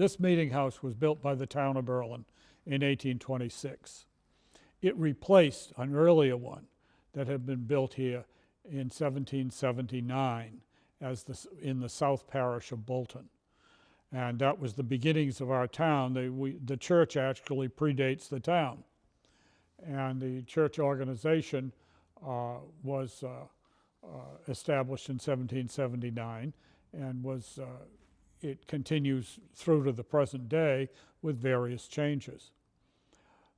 This meeting house was built by the town of Berlin in 1826. It replaced an earlier one that had been built here in 1779 in the South Parish of Bolton. And that was the beginnings of our town. The church actually predates the town. And the church organization was established in 1779 and it continues through to the present day with various changes.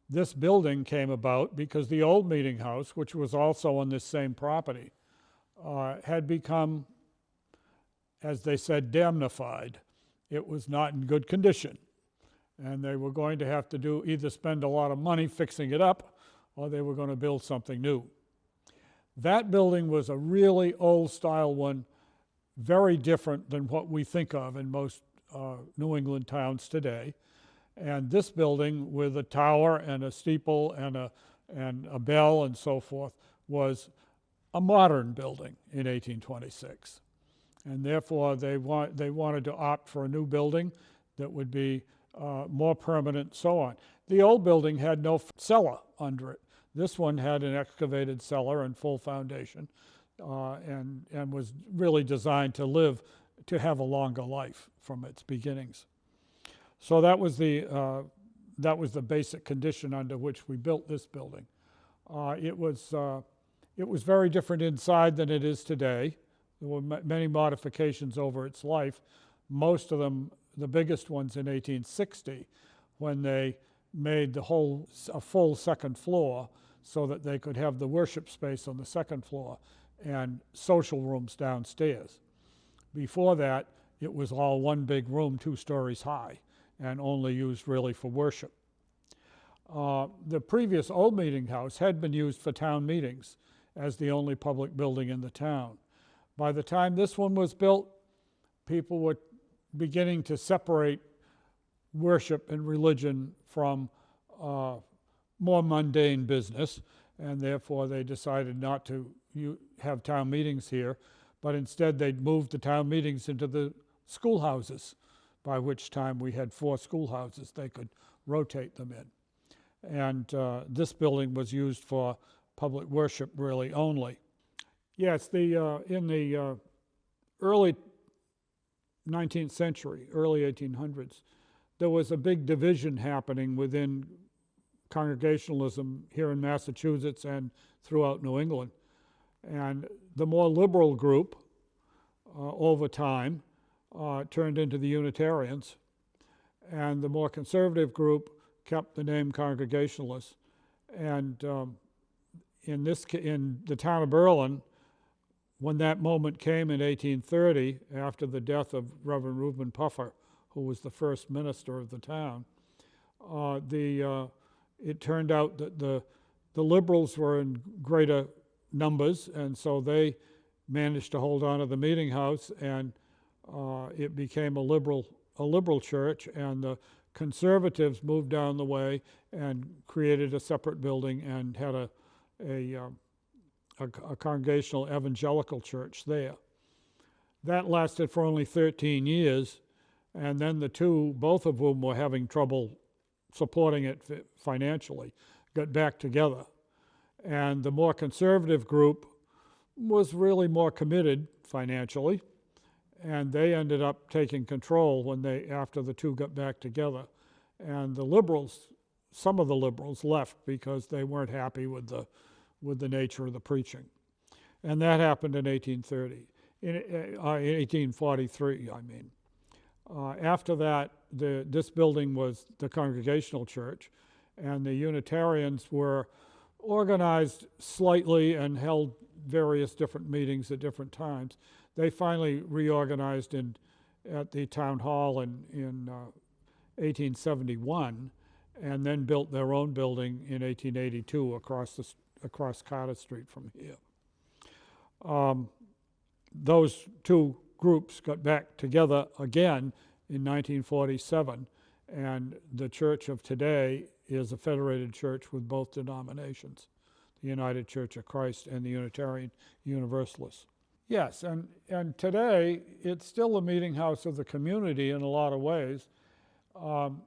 This building came about because the old meeting house, which was also on this same property, had become, as they said, damnified. It was not in good condition. And they were going to have to either spend a lot of money fixing it up, or they were going to build something new. That building was a really old style one, very different than what we think of in most New England towns today. And this building, with a tower and a steeple and a bell and so forth, was a modern building in 1826. And therefore they wanted to opt for a new building that would be more permanent, so on. The old building had no cellar under it. This one had an excavated cellar and full foundation, and was really designed to have a longer life from its beginnings. So that was the basic condition under which we built this building. It was very different inside than it is today. There were many modifications over its life. Most of them, the biggest ones in 1860, when they made a full second floor so that they could have the worship space on the second floor and social rooms downstairs. Before that, it was all one big room, 2 stories high, and only used really for worship. The previous old meeting house had been used for town meetings as the only public building in the town. By the time this one was built, people were beginning to separate worship and religion from more mundane business, and therefore they decided not to have town meetings here, but instead they'd moved the town meetings into the schoolhouses, by which time we had 4 schoolhouses they could rotate them in. And this building was used for public worship really only. Yes, in the early 19th century, early 1800s, there was a big division happening within Congregationalism here in Massachusetts and throughout New England. And the more liberal group, over time, turned into the Unitarians, and the more conservative group kept the name Congregationalists. And in the town of Berlin, when that moment came in 1830, after the death of Reverend Reuben Puffer, who was the first minister of the town, it turned out that the liberals were in greater numbers, and so they managed to hold on to the meeting house, and it became a liberal church, and the conservatives moved down the way and created a separate building and had a congregational evangelical church there. That lasted for only 13 years, and then the two, both of whom were having trouble supporting it financially, got back together. And the more conservative group was really more committed financially, and they ended up taking control after the two got back together. And the liberals, some of the liberals left because they weren't happy with the nature of the preaching. And that happened in 1843, I mean. After that, this building was the Congregational Church, and the Unitarians were organized slightly and held various different meetings at different times. They finally reorganized at the town hall in 1871, and then built their own building in 1882 across Carter Street from here. Those two groups got back together again in 1947, and the church of today is a federated church with both denominations, the United Church of Christ and the Unitarian Universalists. Yes, and today it's still a meeting house of the community in a lot of ways.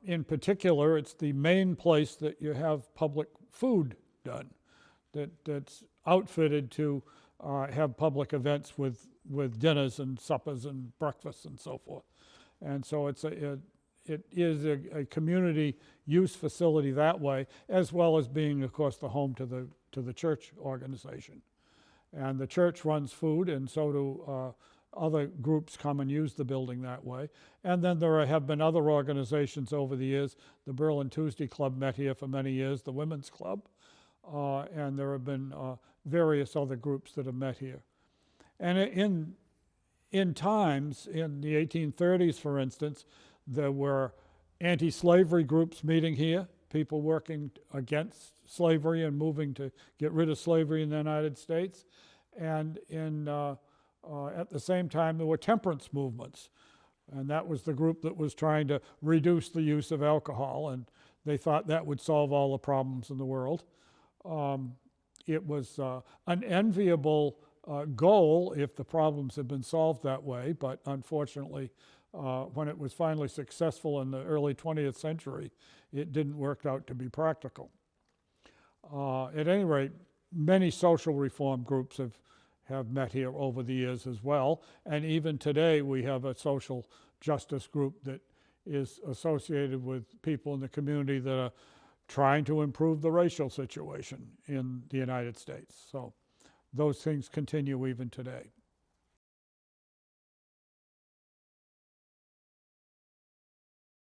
In particular, it's the main place that you have public food done, that's outfitted to have public events with dinners and suppers and breakfasts and so forth. And so it is a community use facility that way, as well as being, of course, the home to the church organization. And the church runs food, and so do other groups come and use the building that way. And then there have been other organizations over the years. The Berlin Tuesday Club met here for many years, the Women's Club, and there have been various other groups that have met here. And in times, in the 1830s, for instance, there were anti-slavery groups meeting here, people working against slavery and moving to get rid of slavery in the United States. And at the same time, there were temperance movements. And that was the group that was trying to reduce the use of alcohol, and they thought that would solve all the problems in the world. It was an enviable goal if the problems had been solved that way, but unfortunately, when it was finally successful in the early 20th century, it didn't work out to be practical. At any rate, many social reform groups have met here over the years as well, and even today we have a social justice group that is associated with people in the community that are trying to improve the racial situation in the United States. So those things continue even today.